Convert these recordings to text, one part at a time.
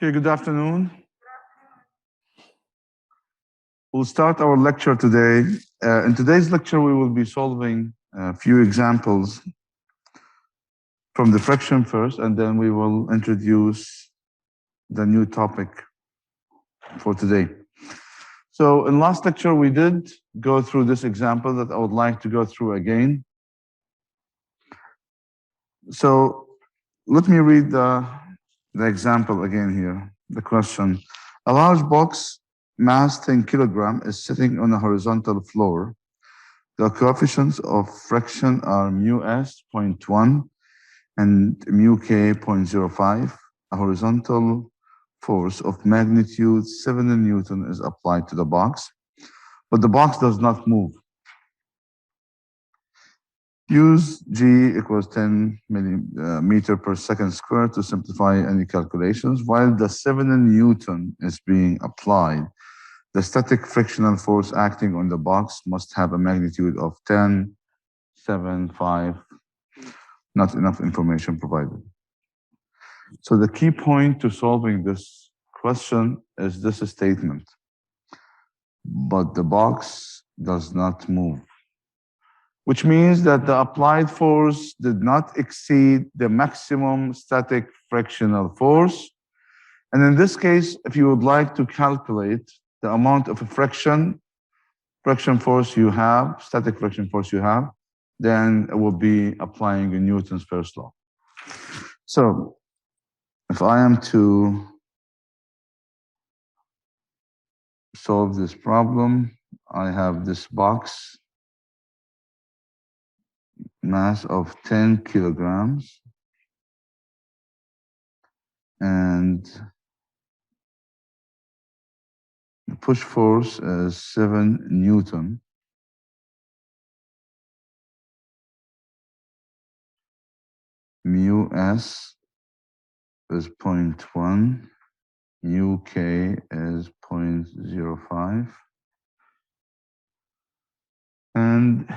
Okay, good afternoon. We'll start our lecture today. In today's lecture, we will be solving a few examples from the fraction first, and then we will introduce the new topic for today. So in last lecture, we did go through this example that I would like to go through again. So let me read the example again here, the question. A large box mass 10 kilogram is sitting on a horizontal floor. The coefficients of friction are mu s 0.1 and mu k 0.05. A horizontal force of magnitude 7 Newton is applied to the box, but the box does not move. Use G equals 10 millimeter per second square to simplify any calculations. While the 7 Newton is being applied, the static frictional force acting on the box must have a magnitude of 10, 7, 5. Not enough information provided. So the key point to solving this question is this statement. But the box does not move, which means that the applied force did not exceed the maximum static frictional force. And in this case, if you would like to calculate the amount of friction force you have, static friction force you have, then it will be applying Newton's first law. So if I am to solve this problem, I have this box, mass of 10 kilograms, and the push force is 7 Newton. Mu s is 0.1, mu k is 0.05, and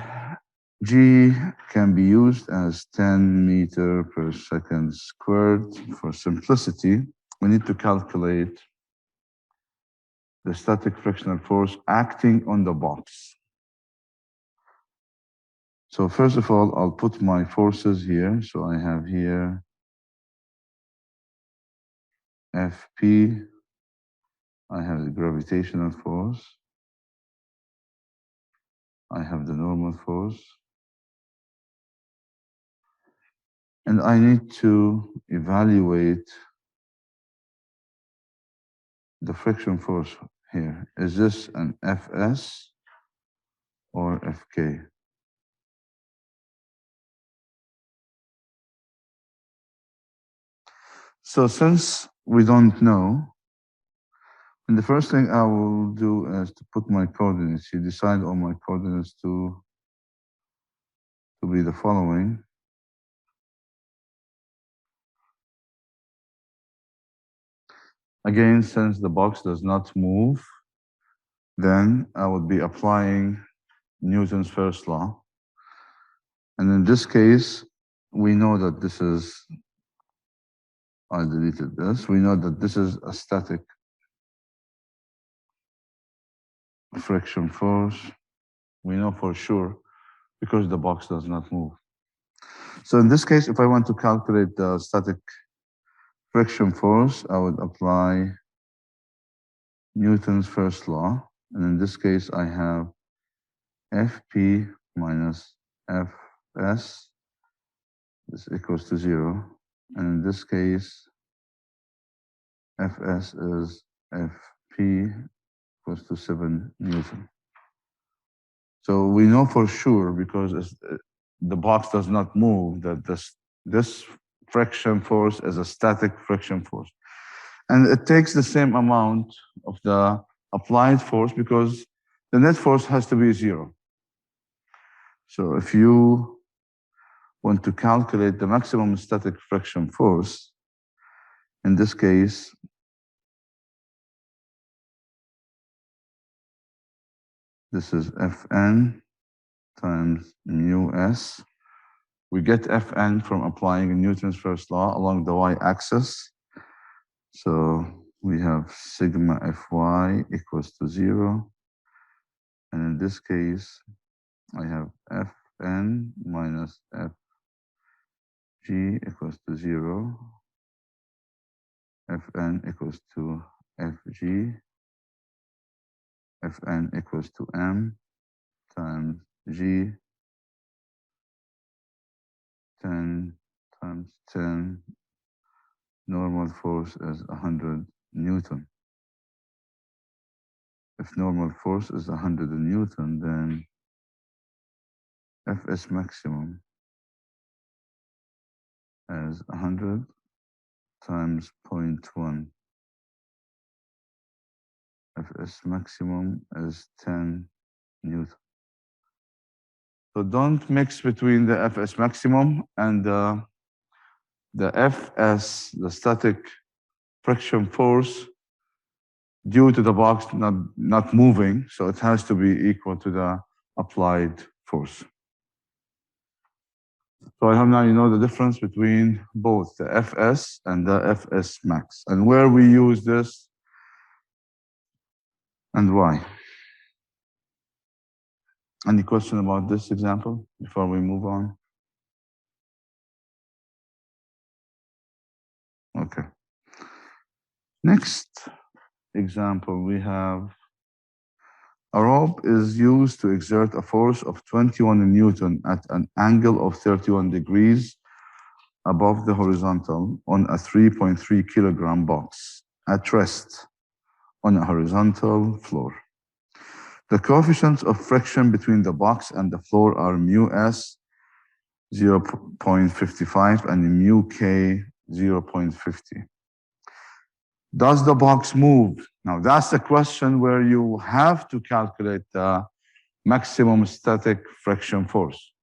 G can be used as 10 meter per second squared. For simplicity, we need to calculate the static frictional force acting on the box. So first of all, I'll put my forces here. So I have here Fp, I have the gravitational force, I have the normal force, and I need to evaluate the friction force here. Is this an Fs or Fk? So since we don't know, and the first thing I will do is to put my coordinates. You decide on my coordinates to be the following. Again, since the box does not move, then I would be applying Newton's first law. And in this case, we know that this is, I deleted this, we know that this is a static friction force. We know for sure because the box does not move. So in this case, if I want to calculate the static friction force, I would apply Newton's first law. And in this case, I have Fp minus Fs is equals to 0. And in this case, Fs is Fp equals to 7 Newton. So we know for sure, because the box does not move, that this friction force is a static friction force. And it takes the same amount of the applied force because the net force has to be 0. So if you want to calculate the maximum static friction force, in this case, this is Fn times mu s. We get Fn from applying Newton's first law along the y-axis. So we have sigma Fy equals to 0. And in this case, I have Fn minus Fg equals to 0. Fn equals to Fg. Fn equals to m times G 10 times 10. Normal force is 100 Newton. If normal force is 100 Newton, then Fs maximum is 100 times 0.1. Fs maximum is 10 Newton. So don't mix between the Fs maximum and the Fs, the static friction force due to the box not moving. So it has to be equal to the applied force. So I have now, you know, the difference between both the Fs and the Fs max, and where we use this and why. Any question about this example before we move on? Okay. Next example, we have a rope is used to exert a force of 21 Newton at an angle of 31 degrees above the horizontal on a 3.3 kilogram box at rest on a horizontal floor. The coefficients of friction between the box and the floor are μs 0.55 and μk 0.50. Does the box move? Now that's the question where you have to calculate the maximum static friction force.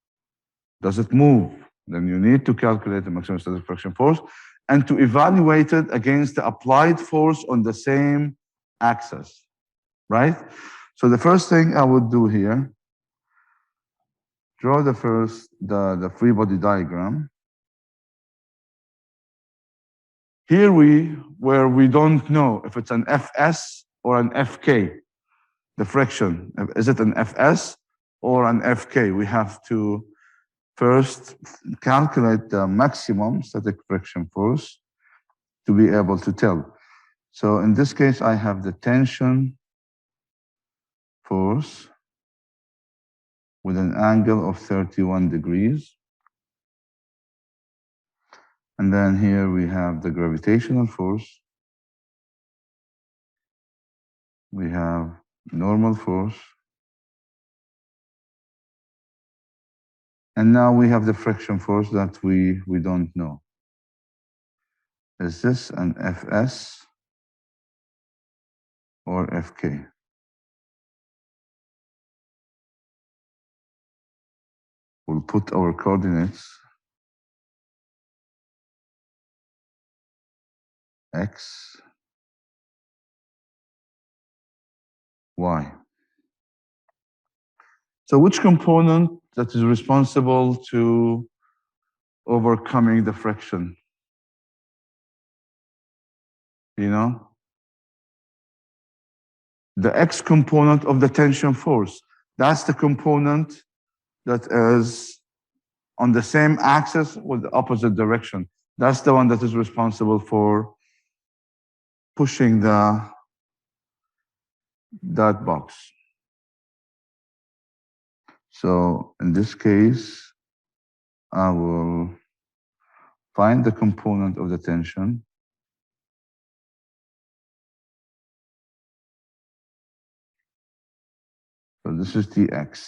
Does it move? Then you need to calculate the maximum static friction force and to evaluate it against the applied force on the same axis, right? So the first thing I would do here, draw the free body diagram. Here where we don't know if it's an Fs or an Fk, the friction. Is it an Fs or an Fk? We have to first calculate the maximum static friction force to be able to tell. So in this case, I have the tension force with an angle of 31 degrees. And then here we have the gravitational force. We have normal force. And now we have the friction force that we don't know. Is this an Fs or Fk? We'll put our coordinates X, Y. So which component that is responsible to overcoming the friction? You know? The X component of the tension force. That's the component that is on the same axis with the opposite direction. That's the one that is responsible for pushing that box. So in this case, I will find the component of the tension. So this is Tx.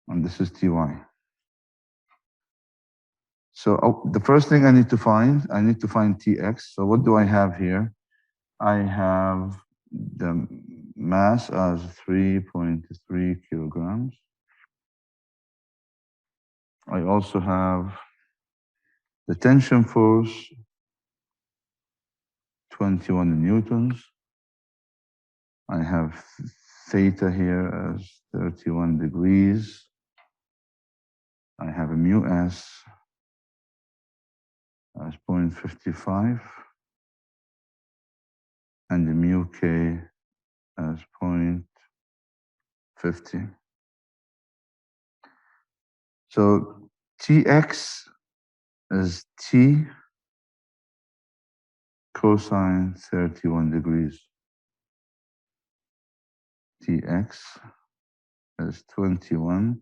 And this is Ty. So the first thing I need to find Tx. So what do I have here? I have the mass as 3.3 kilograms. I also have the tension force, 21 newtons. I have theta here as 31 degrees. I have a mu s as 0.55 and the mu k as 0.50. So Tx is T cosine 31 degrees. Tx is 21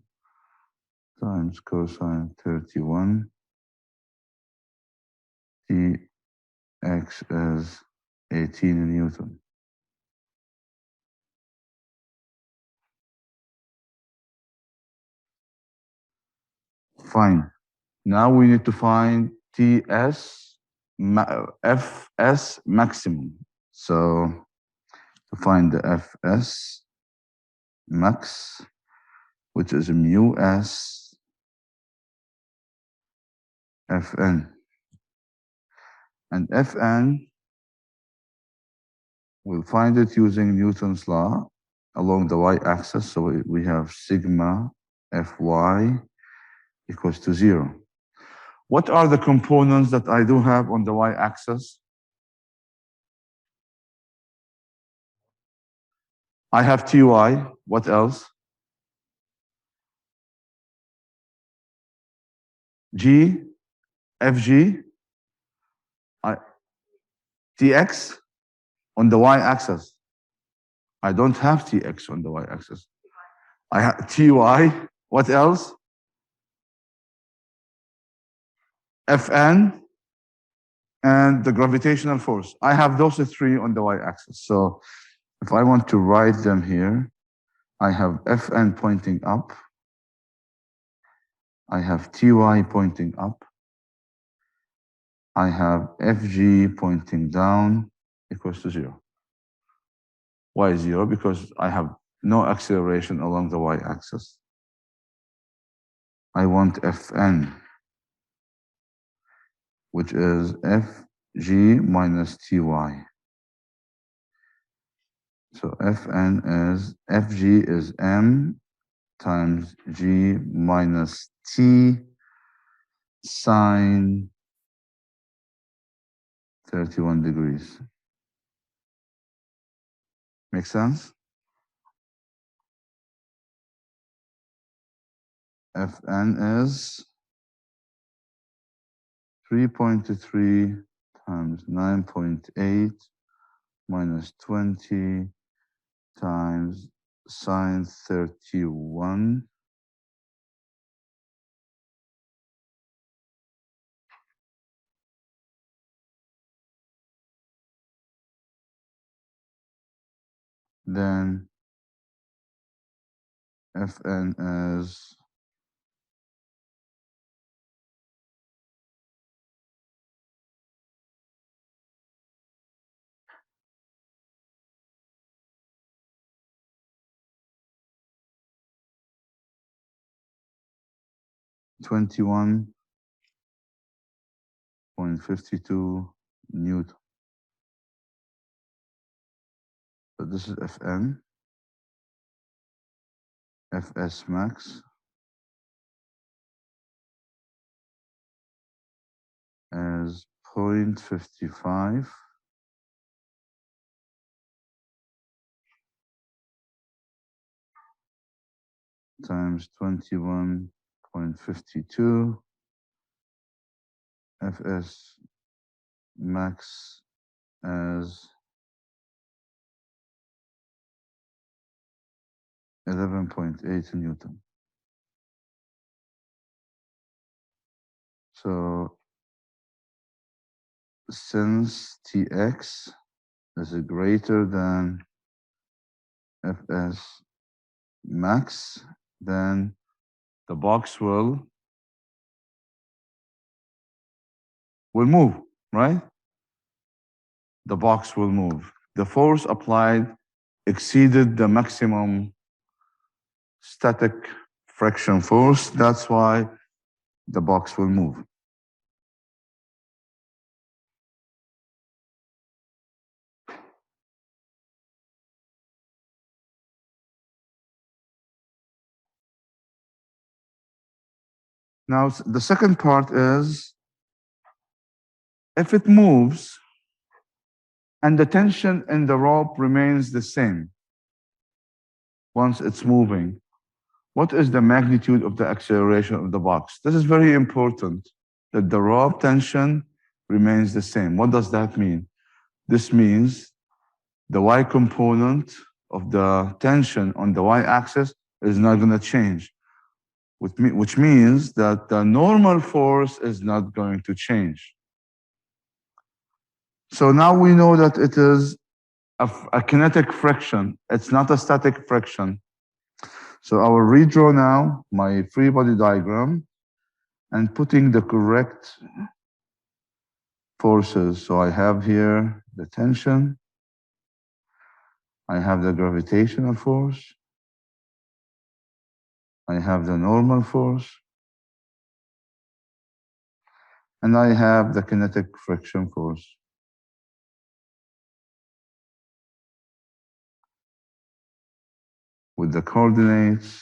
times cosine 31. Tx is 18 Newton. Fine. Now we need to find Fs maximum. So to find the Fs max, which is mu s Fn. And Fn, we'll find it using Newton's law along the y-axis. So we have sigma Fy equals to 0. What are the components that I do have on the y-axis? I have Ty. What else? G, Fg, Tx on the y-axis. I don't have Tx on the y-axis. I have Ty. What else? Fn and the gravitational force. I have those three on the y-axis. So if I want to write them here, I have Fn pointing up. I have Ty pointing up. I have Fg pointing down equals to 0. Why 0? Because I have no acceleration along the y-axis. I want Fn, which is Fg minus Ty. So Fn is, Fg is m times g minus t sine 31 degrees. Make sense? Fn is 3.3 times 9.8 minus 20 times sine 31 then Fn is 21.52 Newton. So this is Fn, Fs max as 0.55 times 21.52 Fs max as 11.8 Newton. So since Tx is greater than Fs max, then the box will move, right? The box will move. The force applied exceeded the maximum static friction force. That's why the box will move. Now, the second part is if it moves and the tension in the rope remains the same once it's moving, what is the magnitude of the acceleration of the box? This is very important, that the rope tension remains the same. What does that mean? This means the y component of the tension on the y-axis is not going to change, which means that the normal force is not going to change. So now we know that it is a kinetic friction. It's not a static friction. So I will redraw now my free body diagram and putting the correct forces. So I have here the tension. I have the gravitational force. I have the normal force. And I have the kinetic friction force. With the coordinates.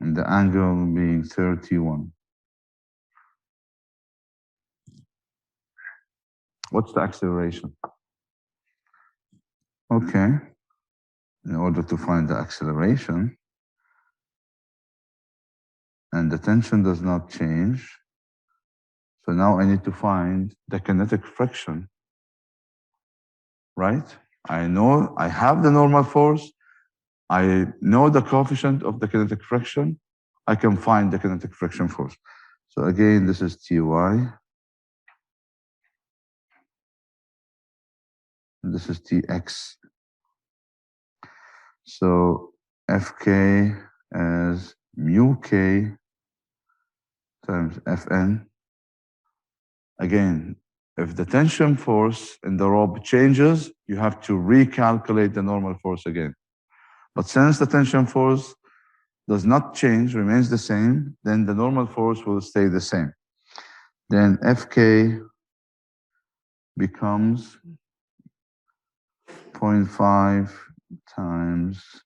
And the angle being 31. What's the acceleration? Okay. In order to find the acceleration, and the tension does not change, so now I need to find the kinetic friction, right? I know I have the normal force. I know the coefficient of the kinetic friction. I can find the kinetic friction force. So again, this is Ty. This is Tx. So Fk as mu k times Fn. Again, if the tension force in the rope changes, you have to recalculate the normal force again. But since the tension force does not change, remains the same, then the normal force will stay the same. Then Fk becomes 0.5 times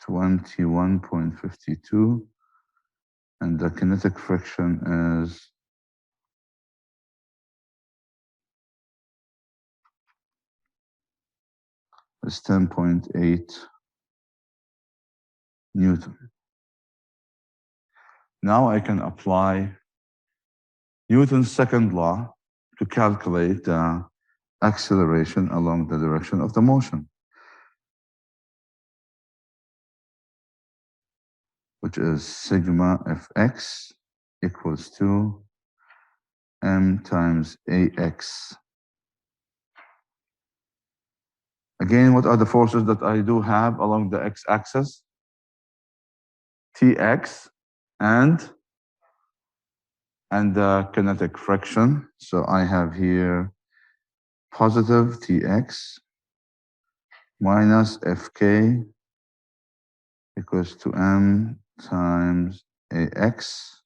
21.52, and the kinetic friction is 10.8 Newton. Now I can apply Newton's second law to calculate the acceleration along the direction of the motion, which is sigma Fx equals to m times Ax. Again, what are the forces that I do have along the x-axis? Tx and the kinetic friction. So I have here positive Tx minus Fk equals to m times Ax.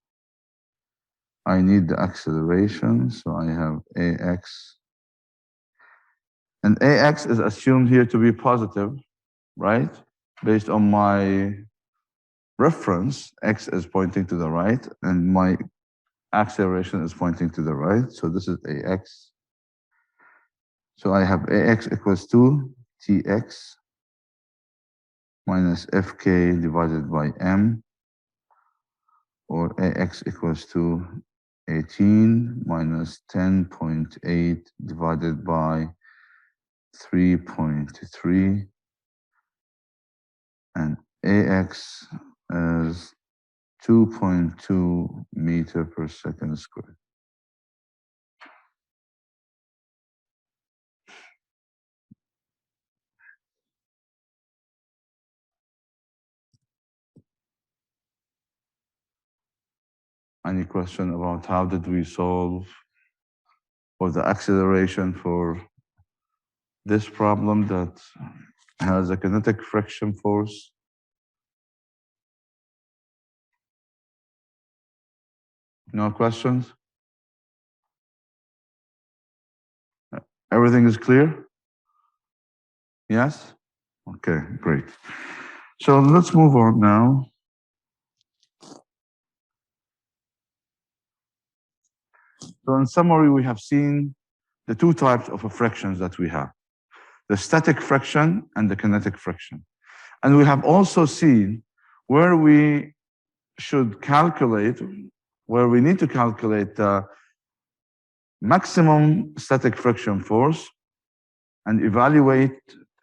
I need the acceleration, so I have Ax. And Ax is assumed here to be positive, right? Based on my reference, x is pointing to the right, and my acceleration is pointing to the right. So this is Ax. So I have Ax equals to Tx minus Fk divided by m, or Ax equals to 18 minus 10.8 divided by 3.3, and Ax is 2.2 meter per second squared. Any question about how did we solve for the acceleration for this problem that has a kinetic friction force? No questions? Everything is clear? Yes? Okay, great. So let's move on now. So in summary, we have seen the two types of frictions that we have, the static friction and the kinetic friction. And we have also seen where we should calculate, where we need to calculate the maximum static friction force and evaluate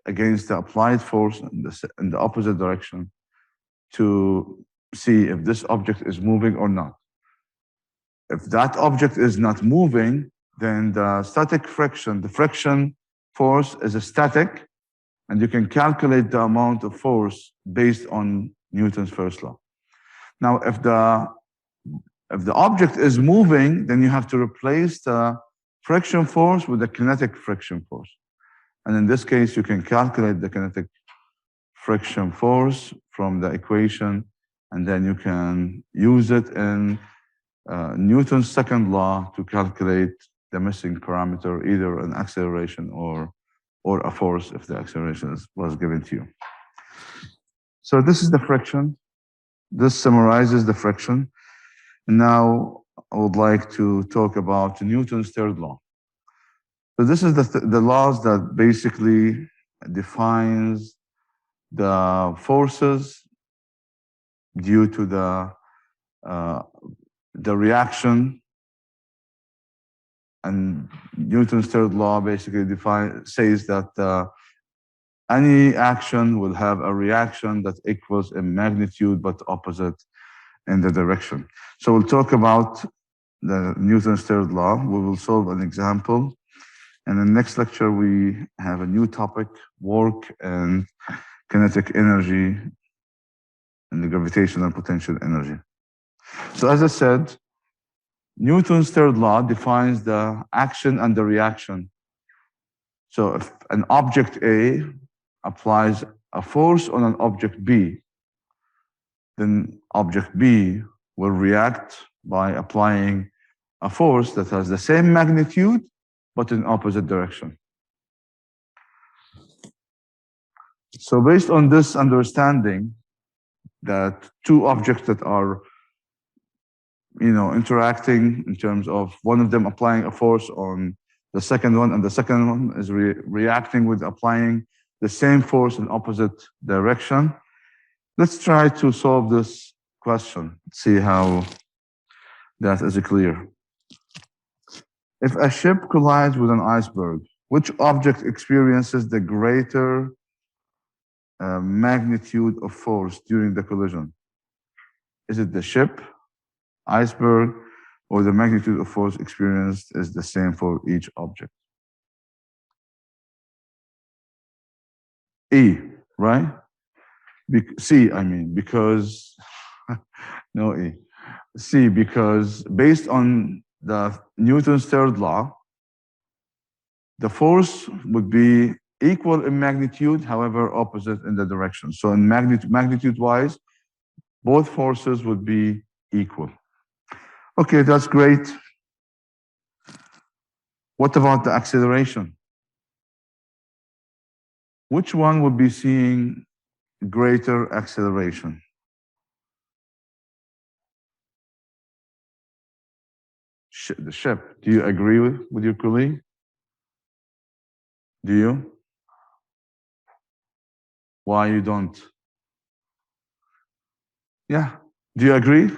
against the applied force in the opposite direction to see if this object is moving or not. If that object is not moving, then the static friction, the friction force is a static, and you can calculate the amount of force based on Newton's first law. Now, if the object is moving, then you have to replace the friction force with the kinetic friction force. And in this case, you can calculate the kinetic friction force from the equation, and then you can use it in Newton's second law to calculate the missing parameter, either an acceleration or a force if the acceleration was given to you. So this is the friction. This summarizes the friction. Now I would like to talk about Newton's third law. So this is the laws that basically defines the forces due to the reaction. And Newton's third law basically says that any action will have a reaction that equals in magnitude but opposite in the direction. So we'll talk about the Newton's third law. We will solve an example. And in the next lecture, we have a new topic, work and kinetic energy and the gravitational potential energy. So as I said, Newton's third law defines the action and the reaction. So if an object A applies a force on an object B, then object B will react by applying a force that has the same magnitude, but in opposite direction. So based on this understanding that two objects that are interacting in terms of one of them applying a force on the second one, and the second one is reacting with applying the same force in opposite direction. Let's try to solve this question, see how that is clear. If a ship collides with an iceberg, which object experiences the greater magnitude of force during the collision? Is it the ship, iceberg, or the magnitude of force experienced is the same for each object? E, right? C, I mean, because, no E. C, because based on the Newton's third law, the force would be equal in magnitude, however, opposite in the direction. So in magnitude-wise, both forces would be equal. Okay, that's great. What about the acceleration? Which one would be seeing greater acceleration? The ship. Do you agree with your colleague? Do you? Why you don't? Yeah. Do you agree?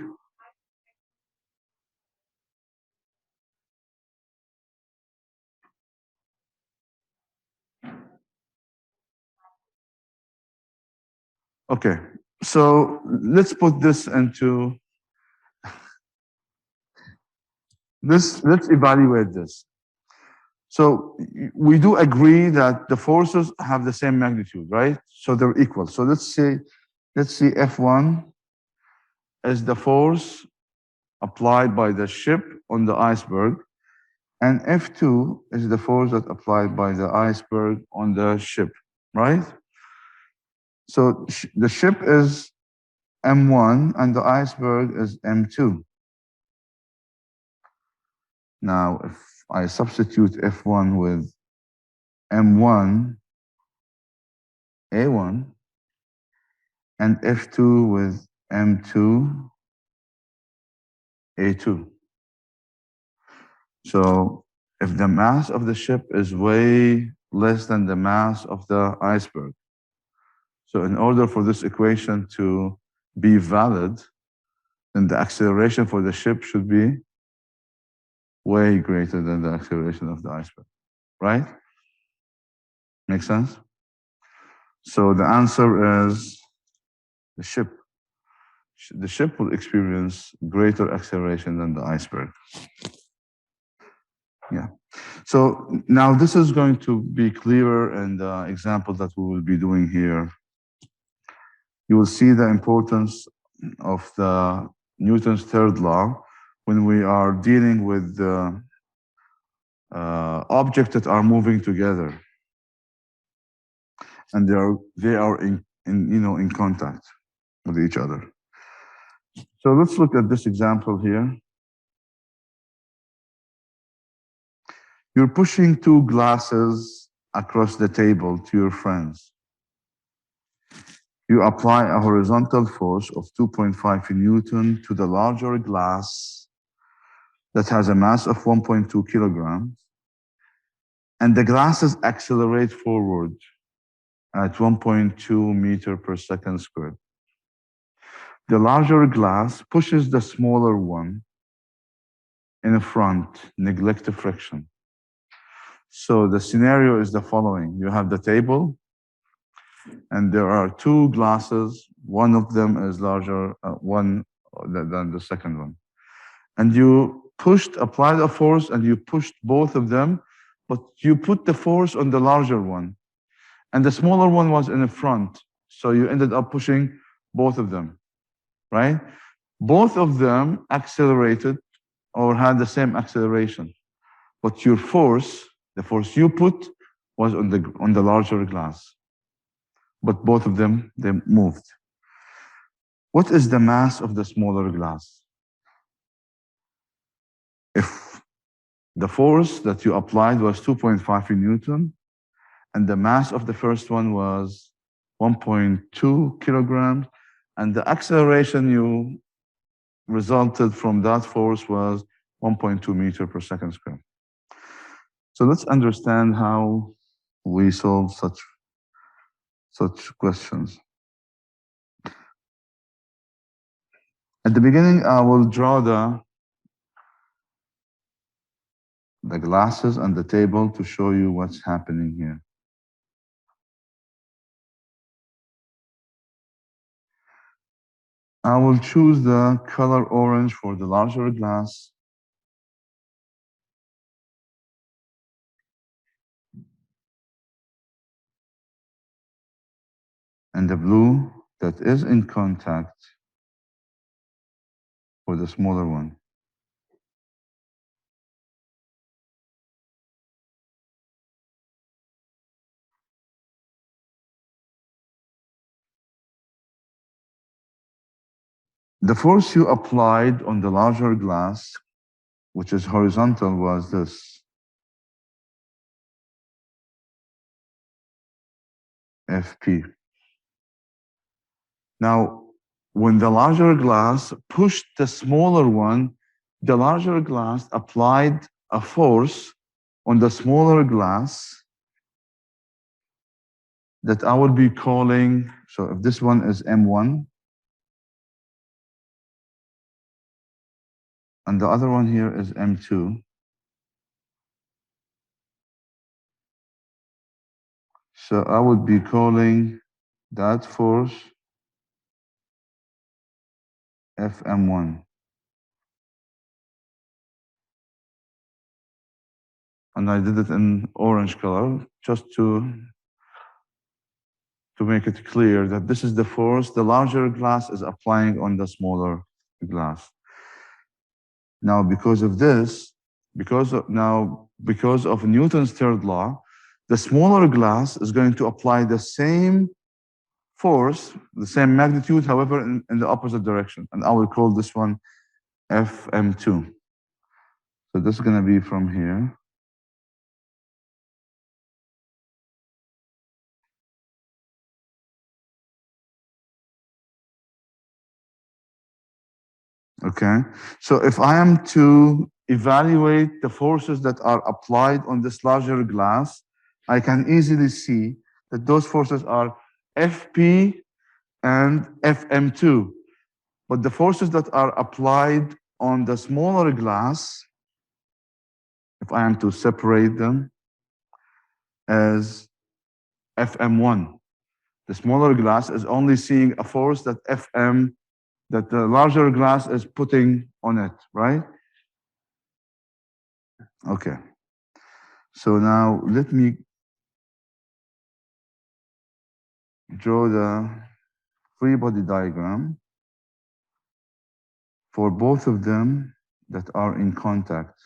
Okay. So let's put this into this. Let's evaluate this. So we do agree that the forces have the same magnitude, right? So they're equal. So let's see F1 is the force applied by the ship on the iceberg, and F2 is the force that applied by the iceberg on the ship, right? So the ship is M1 and the iceberg is M2. Now, if I substitute F1 with M1, A1 and F2 with M2, A2. So if the mass of the ship is way less than the mass of the iceberg, so in order for this equation to be valid, then the acceleration for the ship should be way greater than the acceleration of the iceberg, right? Make sense? So the answer is the ship. The ship will experience greater acceleration than the iceberg. Yeah. So now this is going to be clearer in the example that we will be doing here. You will see the importance of the Newton's third law when we are dealing with the objects that are moving together, and they are in contact with each other. So let's look at this example here. You're pushing two glasses across the table to your friends. You apply a horizontal force of 2.5 Newton to the larger glass that has a mass of 1.2 kilograms, and the glasses accelerate forward at 1.2 meter per second squared. The larger glass pushes the smaller one in front, neglect the friction. So the scenario is the following. You have the table, and there are two glasses. One of them is larger than the second one. And you applied a force, and you pushed both of them, but you put the force on the larger one. And the smaller one was in the front. So you ended up pushing both of them, right? Both of them accelerated or had the same acceleration. But your force, the force you put, was on the larger glass. But both of them, they moved. What is the mass of the smaller glass? If the force that you applied was 2.5 Newton, and the mass of the first one was 1.2 kilograms, and the acceleration you resulted from that force was 1.2 meter per second squared. So let's understand how we solve such questions. At the beginning, I will draw the glasses and the table to show you what's happening here. I will choose the color orange for the larger glass. And the blue that is in contact for the smaller one. The force you applied on the larger glass, which is horizontal, was this. FP. Now, when the larger glass pushed the smaller one, the larger glass applied a force on the smaller glass that I would be calling, so if this one is M1, and the other one here is M2. So I would be calling that force FM1. And I did it in orange color just to make it clear that this is the force the larger glass is applying on the smaller glass. Now, because of this, because of Newton's third law, the smaller glass is going to apply the same force, the same magnitude, however, in the opposite direction. And I will call this one FM2. So this is going to be from here. Okay. So if I am to evaluate the forces that are applied on this larger glass, I can easily see that those forces are FP and FM2. But the forces that are applied on the smaller glass, if I am to separate them as FM1, the smaller glass is only seeing a force that FM, that the larger glass is putting on it, right? Okay. So now let me draw the free body diagram for both of them that are in contact.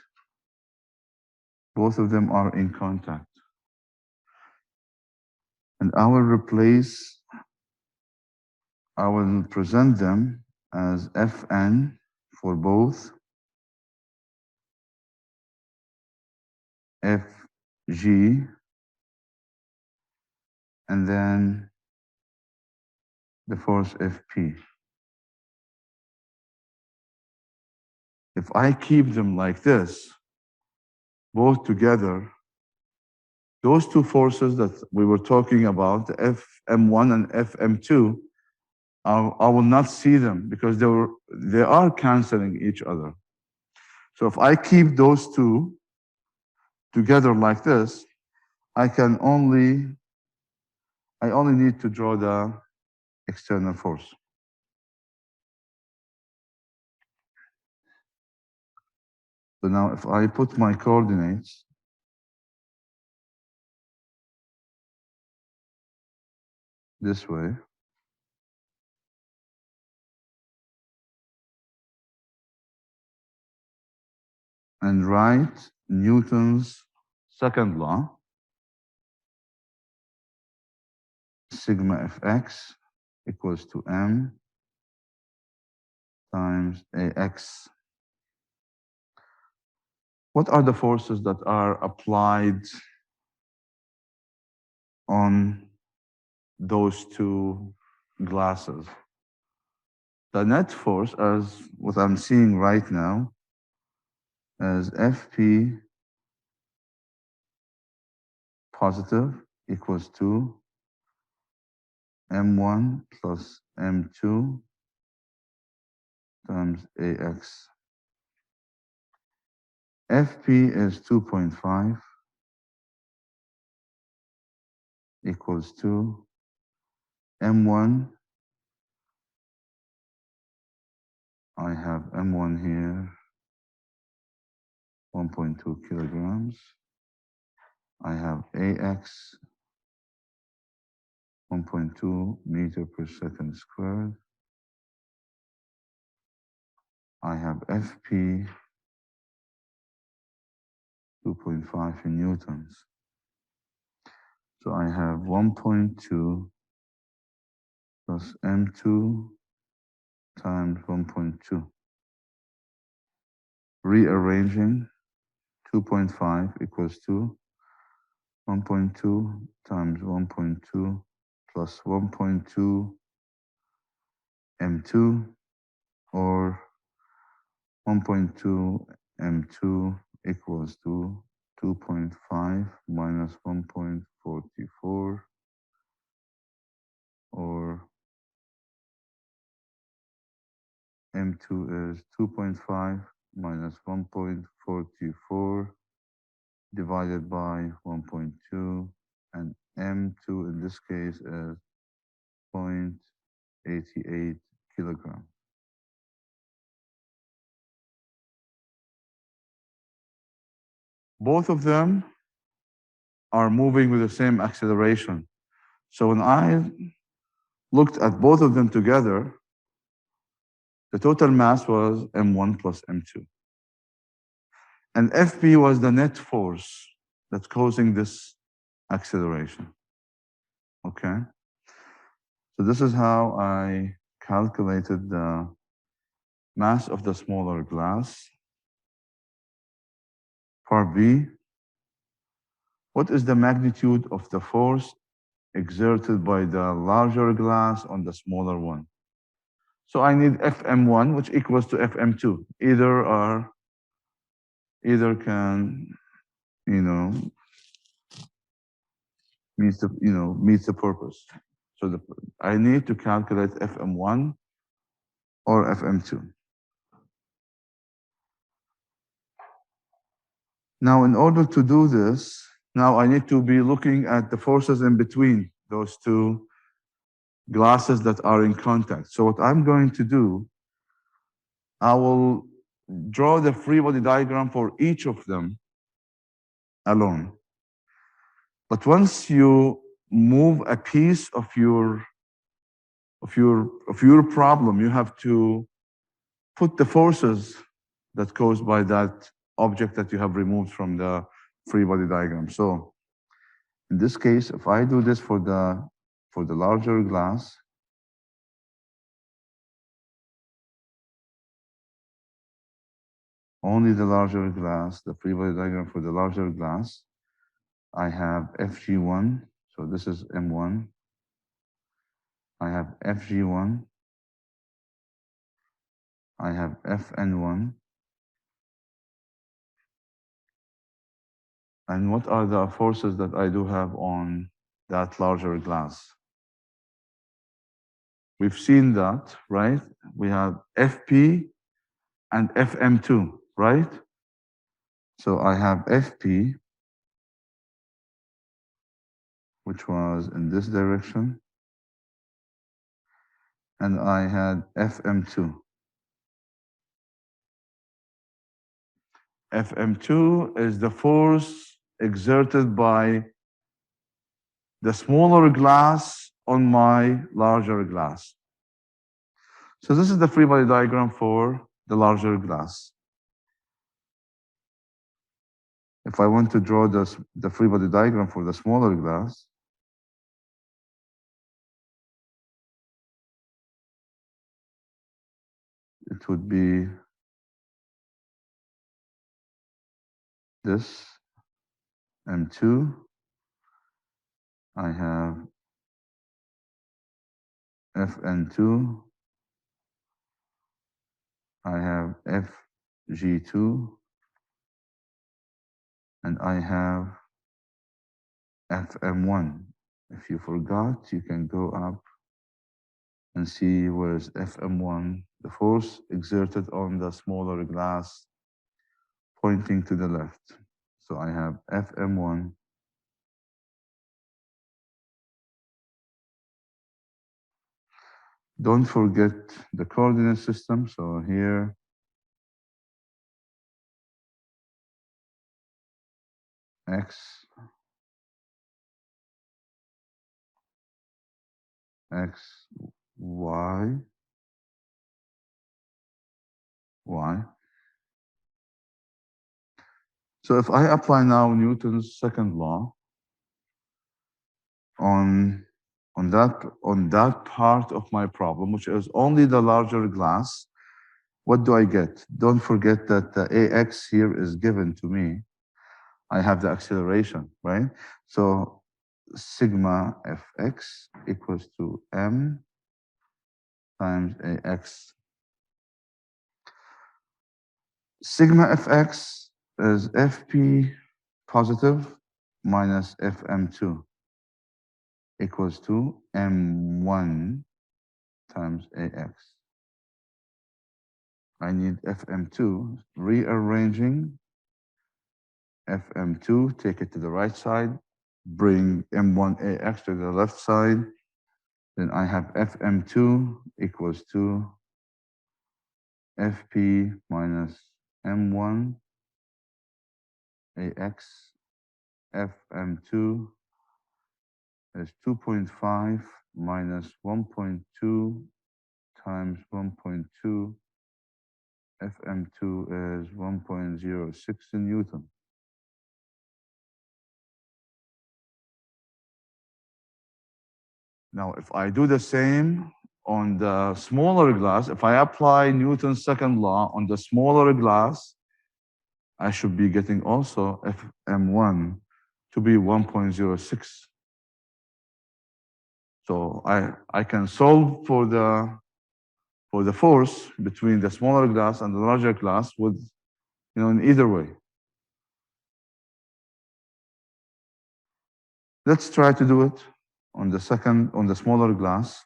Both of them are in contact. And I will present them as Fn for both, Fg, and then the force Fp. If I keep them like this, both together, those two forces that we were talking about, the Fm1 and Fm2, I will not see them because they are canceling each other. So if I keep those two together like this, I only need to draw the external force. So now if I put my coordinates this way, and write Newton's second law, sigma Fx equals to m times Ax. What are the forces that are applied on those two glasses? The net force, as what I'm seeing right now, as Fp positive equals to m1 plus m2 times Ax. Fp is 2.5 equals to m1. I have m1 here, 1.2 kilograms. I have Ax, 1.2 meter per second squared. I have Fp, 2.5 in newtons. So I have 1.2 plus m2 times 1.2. Rearranging, 2.5 equals to 1.2 times 1.2 plus 1.2 m2, or 1.2 m2 equals to 2.5 minus 1.44, or m2 is 2.5 minus 1.44 divided by 1.2, and m2 in this case is 0.88 kilogram. Both of them are moving with the same acceleration. So when I looked at both of them together, the total mass was m1 plus m2. And Fp was the net force that's causing this acceleration. Okay? So this is how I calculated the mass of the smaller glass. Part B, what is the magnitude of the force exerted by the larger glass on the smaller one? So I need Fm1, which equals to Fm2. Either can, meets the purpose. So I need to calculate Fm1 or Fm2. Now, in order to do this, now I need to be looking at the forces in between those two glasses that are in contact. So what I'm going to do, I will draw the free body diagram for each of them alone. But once you move a piece of your problem, you have to put the forces that caused by that object that you have removed from the free body diagram. So in this case, if I do this for the larger glass, only the larger glass, the free body diagram for the larger glass, I have FG1, so this is M1. I have FG1. I have FN1. And what are the forces that I do have on that larger glass? We've seen that, right? We have FP and FM2, right? So I have FP, which was in this direction, and I had FM2. FM2 is the force exerted by the smaller glass on my larger glass. So this is the free body diagram for the larger glass. If I want to draw the free body diagram for the smaller glass, it would be this M2. I have FN2. I have FG2. And I have FM1. If you forgot, you can go up and see where's FM1, the force exerted on the smaller glass pointing to the left. So I have FM1. Don't forget the coordinate system. So here, X, Y, Y. So if I apply now Newton's second law on that part of my problem, which is only the larger glass, what do I get? Don't forget that the AX here is given to me. I have the acceleration, right? So sigma Fx equals to m times AX. Sigma Fx is Fp positive minus Fm2 equals to m1 times AX. I need Fm2, rearranging Fm2, take it to the right side, bring M1AX to the left side. Then I have Fm2 equals to Fp minus M1 AX. Fm2 is 2.5 minus 1.2 times 1.2. Fm2 is 1.06 in Newton. Now, if I do the same on the smaller glass, if I apply Newton's second law on the smaller glass, I should be getting also Fm1 to be 1.06. So I can solve for for the force between the smaller glass and the larger glass with, in either way. Let's try to do it on the smaller glass.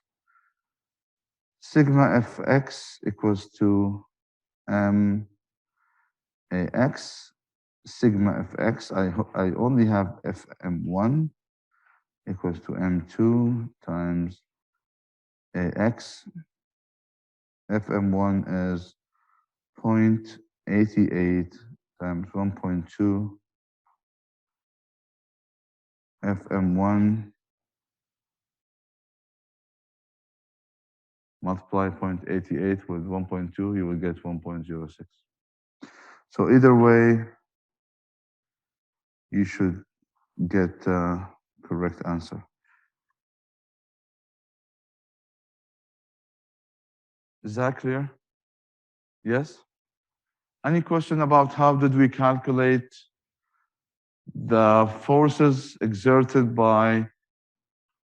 Sigma Fx equals to MAX. Sigma Fx, I only have Fm1 equals to M2 times AX. Fm1 is 0.88 times 1.2. Fm1 multiply 0.88 with 1.2, you will get 1.06. So either way, you should get correct answer. Is that clear? Yes? Any question about how did we calculate the forces exerted by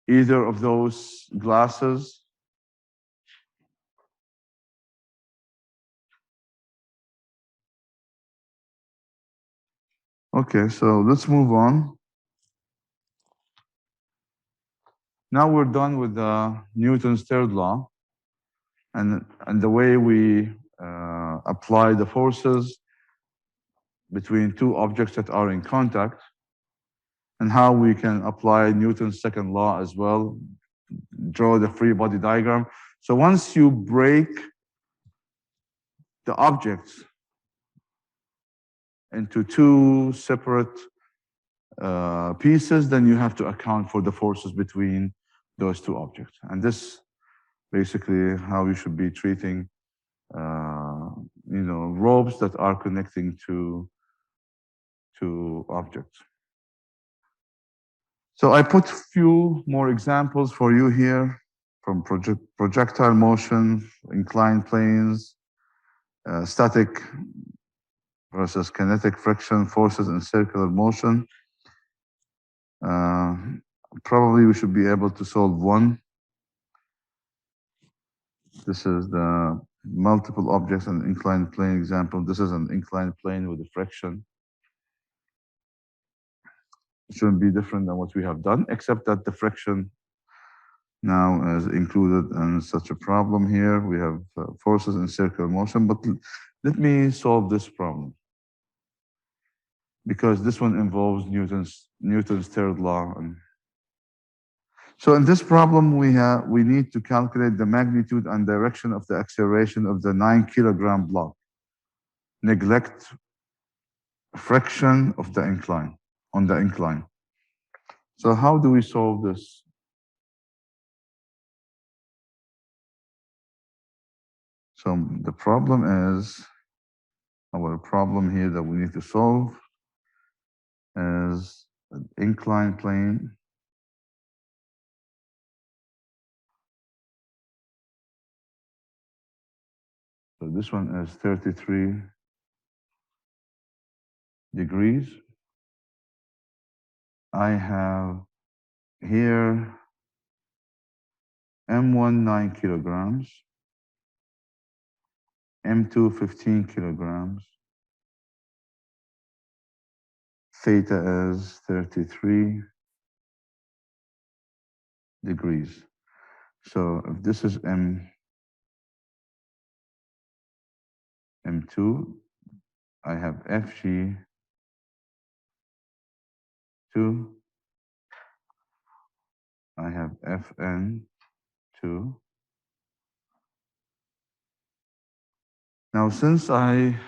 either of those glasses? Okay, so let's move on. Now we're done with Newton's third law and the way we apply the forces between two objects that are in contact, and how we can apply Newton's second law as well, draw the free body diagram. So once you break the objects into two separate pieces, then you have to account for the forces between those two objects. And this basically how you should be treating ropes that are connecting to objects. So I put few more examples for you here from projectile motion, inclined planes, static versus kinetic friction, forces in circular motion. Probably we should be able to solve one. This is the multiple objects and inclined plane example. This is an inclined plane with a friction. It shouldn't be different than what we have done, except that the friction now is included in such a problem here. We have forces in circular motion, but let me solve this problem, because this one involves Newton's third law. So in this problem, we need to calculate the magnitude and direction of the acceleration of the 9-kilogram block. Neglect friction of the incline, on the incline. So how do we solve this? So the problem is, our problem here that we need to solve is an inclined plane So this one is 33 degrees. I have here M1 9 kilograms, M2 15 kilograms, theta is 33 degrees. So if this is M2, I have FG2, I have FN2. Now, since I'm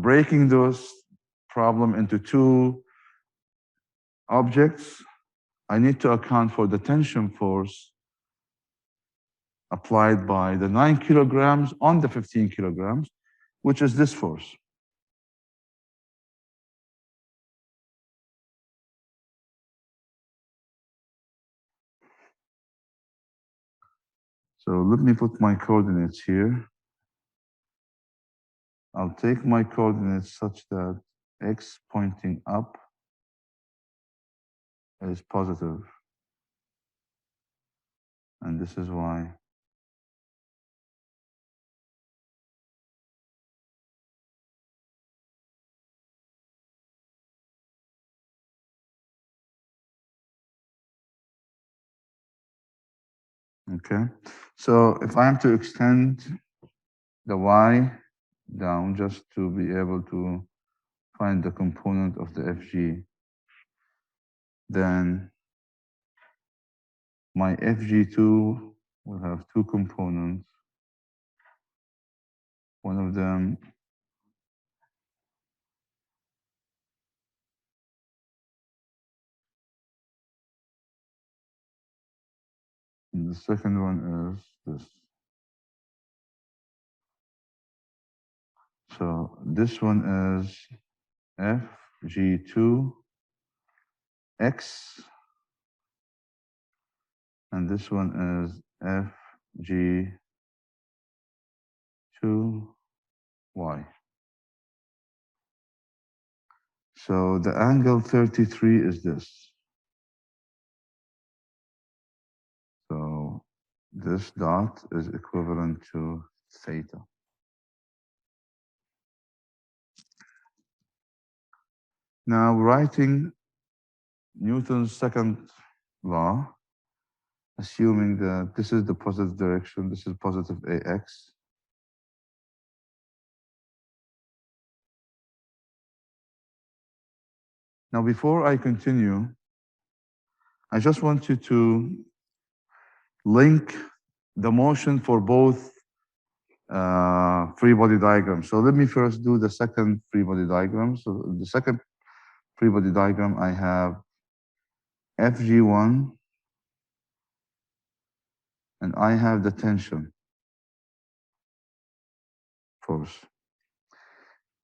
breaking those problem into two objects, I need to account for the tension force applied by the 9 kilograms on the 15 kilograms, which is this force. So let me put my coordinates here. I'll take my coordinates such that x pointing up is positive, and this is y. Okay. So if I am to extend the y down just to be able to find the component of the FG, then my FG2 will have two components. One of them and the second one is this. So this one is FG2X, and this one is FG2Y. So the angle 33 is this. So this dot is equivalent to theta. Now writing Newton's second law, assuming that this is the positive direction, this is positive AX. Now before I continue, I just want you to link the motion for both free body diagrams. So let me first do the second free body diagram. So the second free body diagram, I have FG1 and I have the tension force.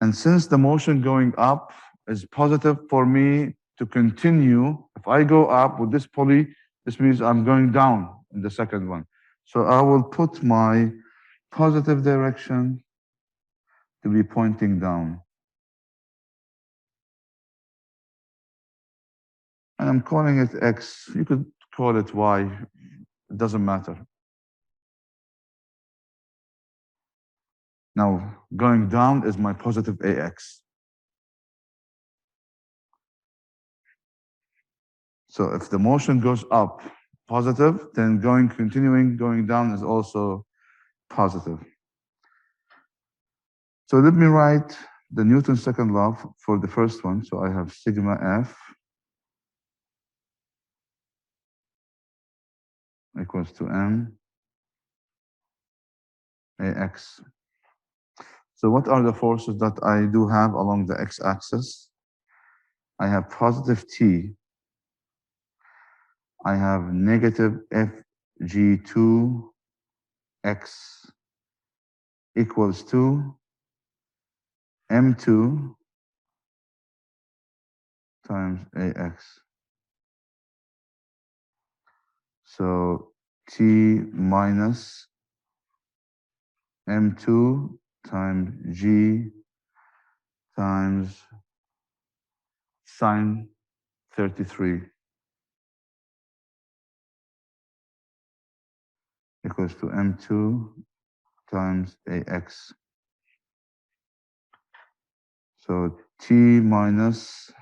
And since the motion going up is positive for me to continue, if I go up with this pulley, this means I'm going down in the second one. So I will put my positive direction to be pointing down. And I'm calling it X. You could call it Y. It doesn't matter. Now, going down is my positive AX. So if the motion goes up positive, then continuing going down is also positive. So let me write the Newton's second law for the first one. So I have sigma F equals to M AX. So what are the forces that I do have along the x-axis? I have positive T. I have negative FG2X equals to M2 times AX. So T minus M2 times G times sine 33 equals to M2 times AX. So T minus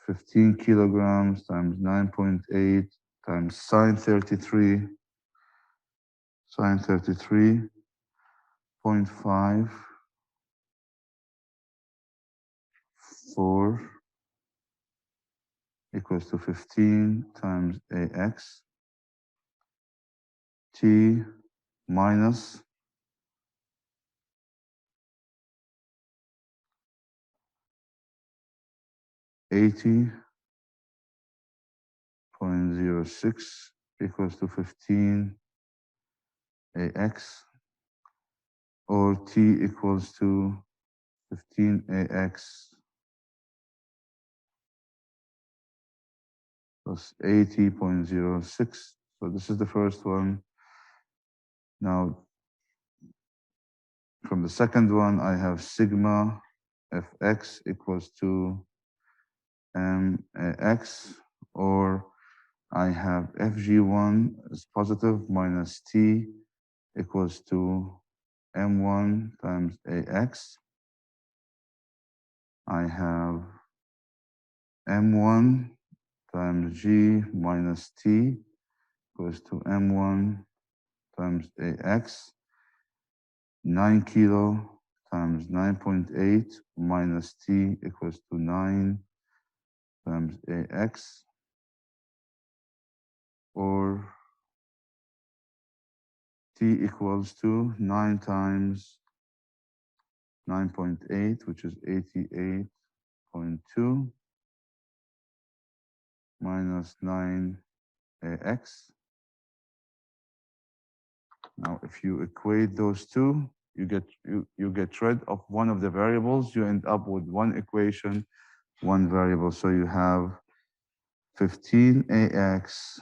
15 kilograms times 9.8 times sine 33.5 4 equals to 15 times AX. T minus 80.06 equals to 15 AX, or T equals to 15 AX plus 80.06. So this is the first one. Now, from the second one, I have sigma Fx equals to MAX, or I have FG1 is positive minus T equals to M1 times AX. I have M1 times G minus T equals to M1 times AX, 9 kilo times 9.8 minus T equals to 9 times AX, or T equals to 9 times 9.8, which is 88.2 minus 9 AX. Now, if you equate those two, you get rid of one of the variables. You end up with one equation, one variable. So you have 15AX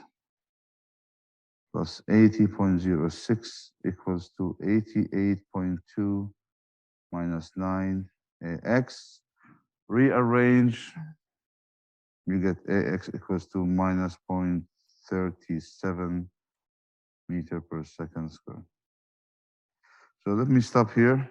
plus 80.06 equals to 88.2 minus 9AX. Rearrange, you get AX equals to minus 0.37 meter per second squared. So let me stop here.